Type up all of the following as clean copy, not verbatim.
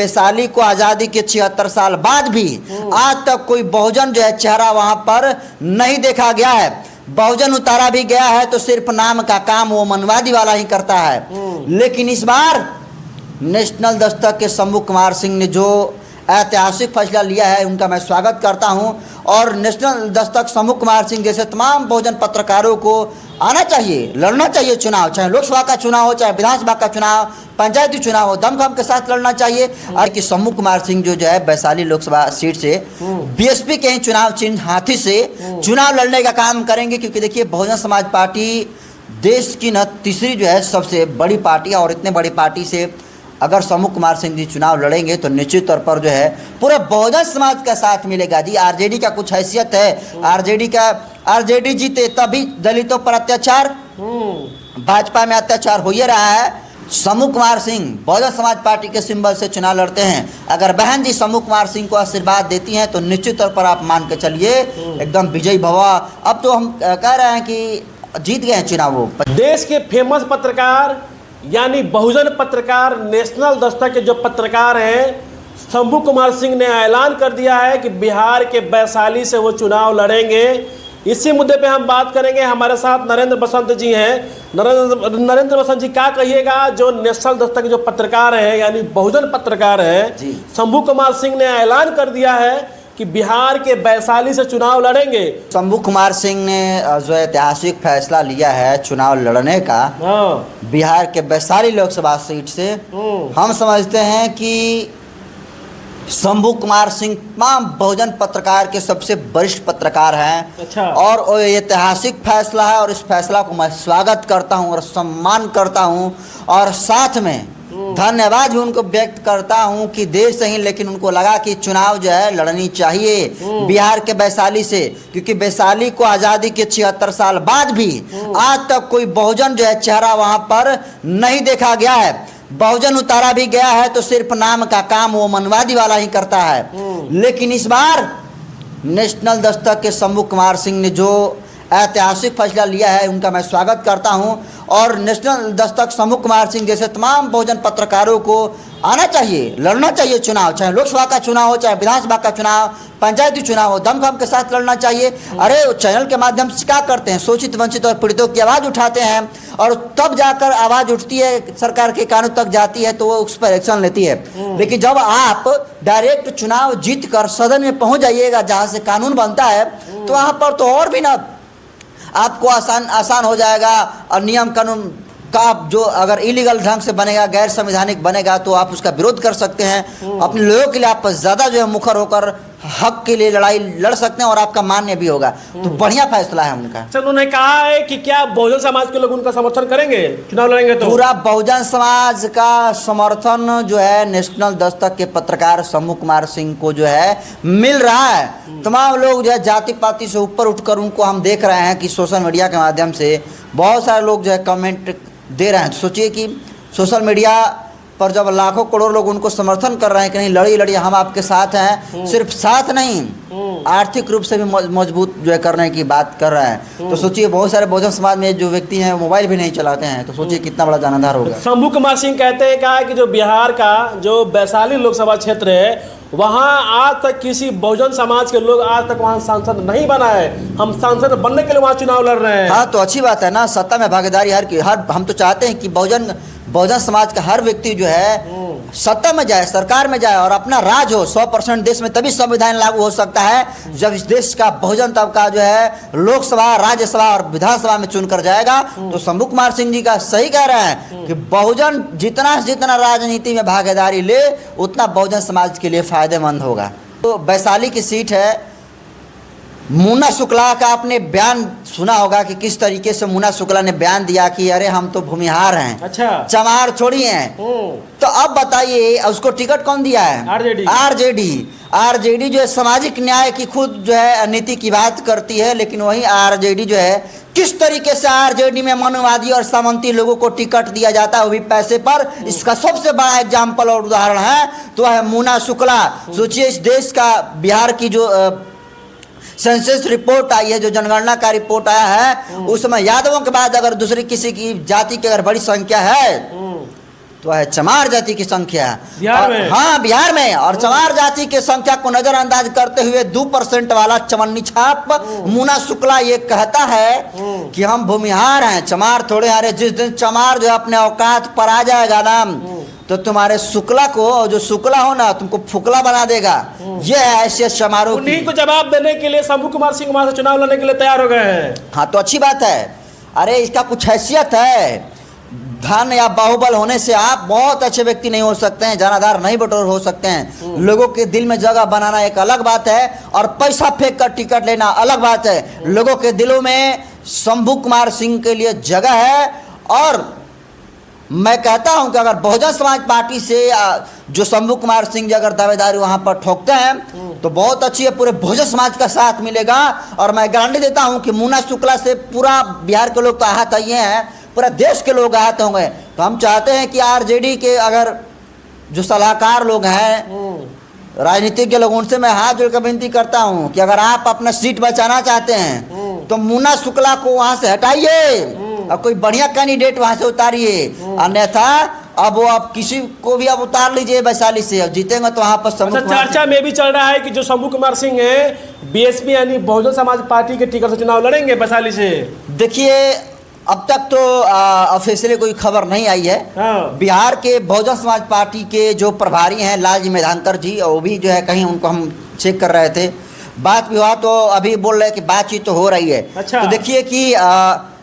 वैशाली को आज़ादी के 76 साल बाद भी आज तक कोई बहुजन जो है चेहरा वहां पर नहीं देखा गया है। बहुजन उतारा भी गया है तो सिर्फ नाम का काम वो मनवादी वाला ही करता है। लेकिन इस बार नेशनल दस्तक के शंभू कुमार सिंह ने जो ऐतिहासिक फैसला लिया है उनका मैं स्वागत करता हूं। और नेशनल दस्तक शंभू कुमार सिंह जैसे तमाम बहुजन पत्रकारों को आना चाहिए, लड़ना चाहिए चुनाव, चाहे लोकसभा का चुनाव हो, चाहे विधानसभा का चुनाव, पंचायती चुनाव हो, दमखम के साथ लड़ना चाहिए। और कि शंभू कुमार सिंह जो है वैशाली लोकसभा सीट से बीएसपी के ही चुनाव चिन्ह हाथी से चुनाव लड़ने का काम करेंगे। क्योंकि देखिए बहुजन समाज पार्टी देश की न तीसरी जो है सबसे बड़ी पार्टी है और इतने बड़ी पार्टी से अगर शंभू कुमार सिंह जी चुनाव लड़ेंगे तो निश्चित तौर पर जो है पूरे बहुजन समाज का साथ मिलेगा जी। आरजेडी का कुछ हैसियत है, आरजेडी जीते तभी दलितों पर अत्याचार, भाजपा में अत्याचार हो ही रहा है। शंभू कुमार सिंह बहुजन समाज पार्टी के सिंबल से चुनाव लड़ते हैं। अगर बहन जी शंभू कुमार सिंह को आशीर्वाद देती हैं तो निश्चित तौर पर आप मान के चलिए एकदम विजयी भवा। अब तो हम कह रहे हैं कि जीत गए हैं चुनाव वो। देश के फेमस पत्रकार यानी बहुजन पत्रकार, नेशनल दस्तक के जो पत्रकार हैं, शंभू कुमार सिंह ने ऐलान कर दिया है कि बिहार के वैशाली से वो चुनाव लड़ेंगे। इसी मुद्दे पे हम बात करेंगे। हमारे साथ नरेंद्र बसंत जी हैं। नरेंद्र बसंत जी, क्या कहिएगा जो नेशनल दस्तक के जो पत्रकार हैं यानी बहुजन पत्रकार हैं, शंभू कुमार सिंह ने ऐलान कर दिया है कि बिहार के वैशाली से चुनाव लड़ेंगे। शंभू कुमार सिंह ने जो ऐतिहासिक फैसला लिया है चुनाव लड़ने का बिहार के वैशाली लोकसभा सीट से, हम समझते हैं कि शंभू कुमार सिंह तमाम बहुजन पत्रकार के सबसे वरिष्ठ पत्रकार हैं। अच्छा। और वो ऐतिहासिक फैसला है और इस फैसला को मैं स्वागत करता हूं और सम्मान करता हूं और साथ में धन्यवाद भी उनको व्यक्त करता हूं कि देर से ही लेकिन उनको लगा कि चुनाव जो है लड़नी चाहिए बिहार के वैशाली से। क्योंकि वैशाली को आज़ादी के 76 साल बाद भी आज तक कोई बहुजन जो है चेहरा वहां पर नहीं देखा गया है। बहुजन उतारा भी गया है तो सिर्फ नाम का काम वो मनवादी वाला ही करता है। लेकिन इस बार नेशनल दस्तक के शंभू कुमार सिंह ने जो ऐतिहासिक फैसला लिया है उनका मैं स्वागत करता हूं। और नेशनल दस्तक शंभू कुमार सिंह जैसे तमाम बहुजन पत्रकारों को आना चाहिए, लड़ना चाहिए चुनाव, चाहे लोकसभा का चुनाव हो, चाहे विधानसभा का चुनाव, पंचायती चुनाव हो, दमखम के साथ लड़ना चाहिए। अरे वो चैनल के माध्यम से क्या करते हैं, शोषित वंचित और पीड़ितों की आवाज़ उठाते हैं और तब जाकर आवाज़ उठती है, सरकार के कानून तक जाती है तो वो उस पर एक्शन लेती है। लेकिन जब आप डायरेक्ट चुनाव जीत कर सदन में पहुँच जाइएगा जहाँ से कानून बनता है तो वहाँ पर तो और भी ना आपको आसान हो जाएगा। और नियम कानून का जो अगर इलीगल ढंग से बनेगा, गैर संवैधानिक बनेगा तो आप उसका विरोध कर सकते हैं। अपने लोगों के लिए आप ज़्यादा जो है मुखर होकर हक के लिए लड़ाई लड़ सकते हैं और आपका मान्य भी होगा। तो बढ़िया फैसला है उनका। अच्छा, उन्होंने कहा है कि क्या बहुजन समाज के लोग उनका समर्थन करेंगे चुनाव लड़ेंगे तो? पूरा बहुजन समाज का समर्थन जो है नेशनल दस्तक के पत्रकार शंभू कुमार सिंह को जो है मिल रहा है। तमाम लोग जो है जाति पाति से ऊपर उठकर उनको हम देख रहे हैं कि सोशल मीडिया के माध्यम से बहुत सारे लोग जो है कमेंट दे रहे हैं। तो सोचिए कि सोशल मीडिया पर जब लाखों करोड़ लोग उनको समर्थन कर रहे हैं कि नहीं लड़िए हम आपके साथ हैं, सिर्फ साथ नहीं आर्थिक रूप से भी मजबूत जो है करने की बात कर रहे हैं। तो सोचिए बहुत सारे बहुजन समाज में जो व्यक्ति हैं मोबाइल भी नहीं चलाते हैं, तो सोचिए कितना बड़ा जानदार होगा। शंभू कुमार सिंह कहते हैं क्या है कि जो बिहार का जो वैशाली लोकसभा क्षेत्र है वहाँ आज तक किसी बहुजन समाज के लोग आज तक वहाँ सांसद नहीं बना है। हम सांसद बनने के लिए वहाँ चुनाव लड़ रहे हैं। हाँ तो अच्छी बात है ना, सत्ता में भागीदारी हर हम तो चाहते हैं कि बहुजन समाज का हर व्यक्ति जो है सत्ता में जाए, सरकार में जाए और अपना राज हो 100% देश में। तभी संविधान लागू हो सकता है जब इस देश का बहुजन तबका जो है लोकसभा, राज्यसभा और विधानसभा में चुनकर जाएगा। तो शंभू कुमार सिंह जी का सही कह रहे हैं कि बहुजन जितना राजनीति में भागीदारी ले उतना बहुजन समाज के लिए फायदेमंद होगा। तो वैशाली की सीट है। मुन्ना शुक्ला का आपने बयान सुना होगा कि किस तरीके से मुन्ना शुक्ला ने बयान दिया कि अरे हम तो भूमिहार हैं, अच्छा चमार छोड़ी हैं। तो अब बताइए उसको टिकट कौन दिया है? आरजेडी जो है सामाजिक न्याय की खुद जो है नीति की बात करती है, लेकिन वही आरजेडी जो है किस तरीके से आरजेडी में मनोवादी और सामंती लोगों को टिकट दिया जाता है वो भी पैसे पर। इसका सबसे बड़ा एग्जाम्पल और उदाहरण है तो है मुन्ना शुक्ला। सोचिए इस देश का बिहार की जो सेंसस रिपोर्ट आई है, जो जनगणना का रिपोर्ट आया है, उसमें यादवों के बाद अगर दूसरी किसी की जाति की अगर बड़ी संख्या है तो है चमार जाति की संख्या। बिहार और में? हाँ, बिहार में। और चमार जाति की संख्या को नजरअंदाज करते हुए 2% वाला चवन्नी छाप मुना शुक्ला ये कहता है कि हम भूमिहार हैं, चमार थोड़े हारे। जिस दिन चमार जो है अपने औकात पर आ जाएगा ना, तो तुम्हारे शुक्ला को, जो शुक्ला हो ना, तुमको फुकला बना देगा। ये है हैसियत चमारों की। उन्हीं को जवाब देने के लिए शंभू कुमार सिंह वहां से चुनाव लड़ने के लिए तैयार हो गए हैं। हाँ, तो अच्छी बात है। अरे इसका कुछ हैसियत है। धन या बाहुबल होने से आप बहुत अच्छे व्यक्ति नहीं हो सकते हैं, जनाधार नहीं बटोर हो सकते हैं। लोगों के दिल में जगह बनाना एक अलग बात है, और पैसा फेंक कर टिकट लेना अलग बात है। लोगों के दिलों में शंभू कुमार सिंह के लिए जगह है। और मैं कहता हूं कि अगर बहुजन समाज पार्टी से जो शंभू कुमार सिंह जी अगर दावेदारी वहां पर ठोकते हैं तो बहुत अच्छी है, पूरे बहुजन समाज का साथ मिलेगा। और मैं गारंटी देता हूं कि मुना शुक्ला से पूरा बिहार के लोग तो आहत ही हैं, पूरा देश के लोग आहत होंगे। तो हम चाहते हैं कि आरजेडी के अगर जो सलाहकार लोग हैं, राजनीतिज्ञ लोग, उनसे मैं हाथ जोड़कर विनती करता हूं कि अगर आप अपना सीट बचाना चाहते हैं तो मुना शुक्ला को वहां से हटाइए और कोई बढ़िया कैंडिडेट वहां से उतारिए। अन्यथा अब वो आप किसी को भी अब उतार लीजिए वैशाली से, अब जीतेंगे तो वहां पर शंभू अच्छा, कुमार चर्चा में भी चल रहा है कि जो शंभू कुमार सिंह है बीएसपी यानी बहुजन समाज पार्टी के टिकट से चुनाव लड़ेंगे वैशाली से। देखिए, अब तक तो ऑफिशियली कोई खबर नहीं आई है। हाँ। बिहार के बहुजन समाज पार्टी के जो प्रभारी हैं लालजी मेधांकर जी, वो भी जो है कहीं उनको हम चेक कर रहे थे, बात भी हुआ, तो अभी बोल रहे हैं कि बातचीत तो हो रही है। अच्छा। तो देखिए कि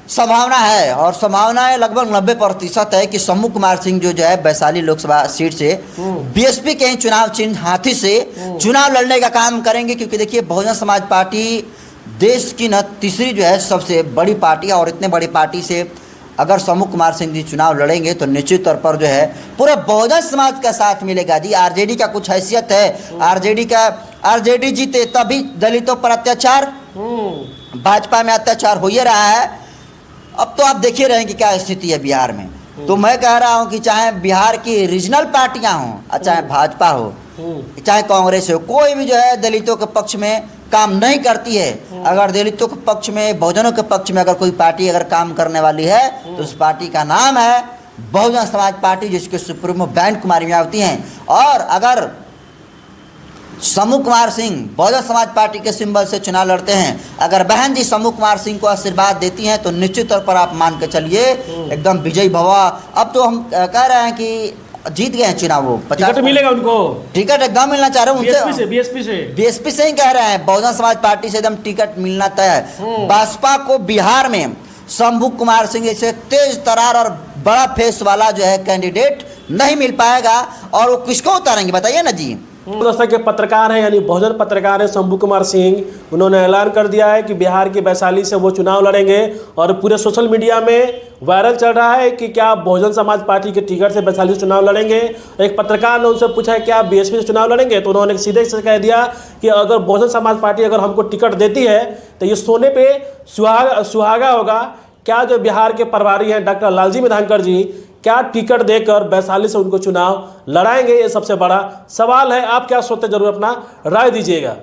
संभावना है, और संभावनाएं लगभग 90% है कि शंभू कुमार सिंह जो है वैशाली लोकसभा सीट से बीएसपी के ही चुनाव चिन्ह हाथी से चुनाव लड़ने का काम करेंगे। क्योंकि देखिए, बहुजन समाज पार्टी देश की न तीसरी जो है सबसे बड़ी पार्टी है, और इतने बड़ी पार्टी से अगर शंभू कुमार सिंह जी चुनाव लड़ेंगे तो निश्चित तौर पर जो है पूरे बहुजन समाज का साथ मिलेगा जी। आरजेडी का कुछ हैसियत है, आरजेडी जीते तभी दलितों पर अत्याचार, भाजपा में अत्याचार हो ही रहा है। अब तो आप देखिए रहे हैं कि क्या स्थिति है बिहार में। तो मैं कह रहा हूं कि चाहे बिहार की रीजनल पार्टियां हों, चाहे भाजपा हो, चाहे कांग्रेस हो, कोई भी जो है दलितों के पक्ष में काम नहीं करती है। अगर दलितों के पक्ष में, बहुजनों के पक्ष में अगर कोई पार्टी अगर काम करने वाली है तो उस पार्टी का नाम है बहुजन समाज पार्टी, जिसके सुप्रीमो बहन कुमारी मायावती हैं। और अगर शंभू कुमार सिंह बहुजन समाज पार्टी के सिंबल से चुनाव लड़ते हैं, अगर बहन जी शंभू कुमार सिंह को आशीर्वाद देती हैं, तो निश्चित तौर पर आप मान के चलिए एकदम विजयी भवा। अब तो हम कह रहे हैं कि जीत गए हैं चुनाव, वो 50 टिकट मिलेगा उनको, टिकट एकदम मिलना चाह रहे हैं उनसे, बीएसपी से ही कह रहे हैं, बहुजन समाज पार्टी से एकदम टिकट मिलना तय है। बसपा को बिहार में शंभू कुमार सिंह जैसे तेज तरार और बड़ा फेस वाला जो है कैंडिडेट नहीं मिल पाएगा। और वो किसको उतारेंगे बताइए ना जी। दोस्तों के पत्रकार हैं, यानी बहुजन पत्रकार हैं शंभू कुमार सिंह, उन्होंने ऐलान कर दिया है कि बिहार की वैशाली से वो चुनाव लड़ेंगे। और पूरे सोशल मीडिया में वायरल चल रहा है कि क्या बहुजन समाज पार्टी के टिकट से वैशाली से चुनाव लड़ेंगे। एक पत्रकार ने उनसे पूछा है क्या बीएसपी से चुनाव लड़ेंगे, तो उन्होंने सीधे से कह दिया कि अगर बहुजन समाज पार्टी अगर हमको टिकट देती है तो ये सोने पे सुहागा होगा। क्या जो बिहार के प्रभारी हैं डॉक्टर लालजी मेधांकर जी क्या टिकट देकर वैशाली से उनको चुनाव लड़ाएंगे, ये सबसे बड़ा सवाल है। आप क्या सोचते, जरूर अपना राय दीजिएगा।